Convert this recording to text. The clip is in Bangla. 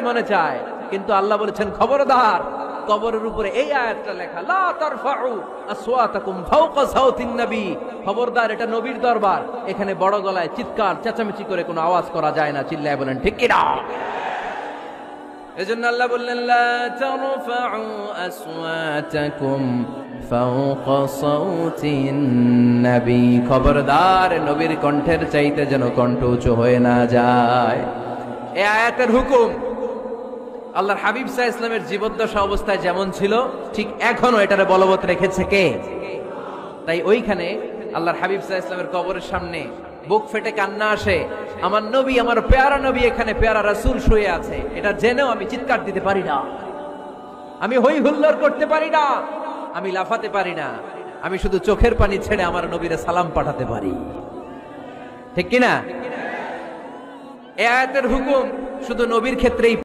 মনে চায়, কিন্তু আল্লাহ বলেছেন খবরদার, কবরের উপরে এই আয়াতটা লেখা, লা তারফাউ আসওয়াতাকুম ফাওকা সাউতিন নবী, খবরদার এটা নবীর দরবার, এখানে বড় গলায় চিৎকার চেঁচামেচি করে কোনো আওয়াজ করা যায় না। চিল্লায় বলেন ঠিক কি না? এজন্য আল্লাহ বললেন লা তারফাউ আসওয়াতাকুম ফাওকা সাউতিন নবী, খবরদার নবীর কণ্ঠের চাইতে যেন কণ্ঠ উঁচু হয়ে না যায়। এই আয়াতের হুকুম আল্লাহর হাবিব সাল্লাল্লাহু আলাইহি ওয়াসাল্লামের জীবদ্দশা অবস্থায় যেমন ছিল ঠিক এখনো এটারে বলবৎ রেখেছে কে? তাই ওইখানে আল্লাহর হাবিব সাল্লাল্লাহু আলাইহি ওয়াসাল্লামের কবরের সামনে বুক ফেটে কান্না আসে, আমার নবী, আমার পেয়ারা নবী এখানে, পেয়ারা রাসূল শুয়ে আছে, এটা জেনেও আমি চিৎকার দিতে পারি না, আমি হই হুল্লোড় করতে পারি না, আমি লাফাতে পারি না, আমি শুধু চোখের পানি ছেড়ে আমার নবীরে সালাম পাঠাতে পারি। ঠিক কিনা? এই আয়াতের হুকুম শুধু নবীর ক্ষেত্রেই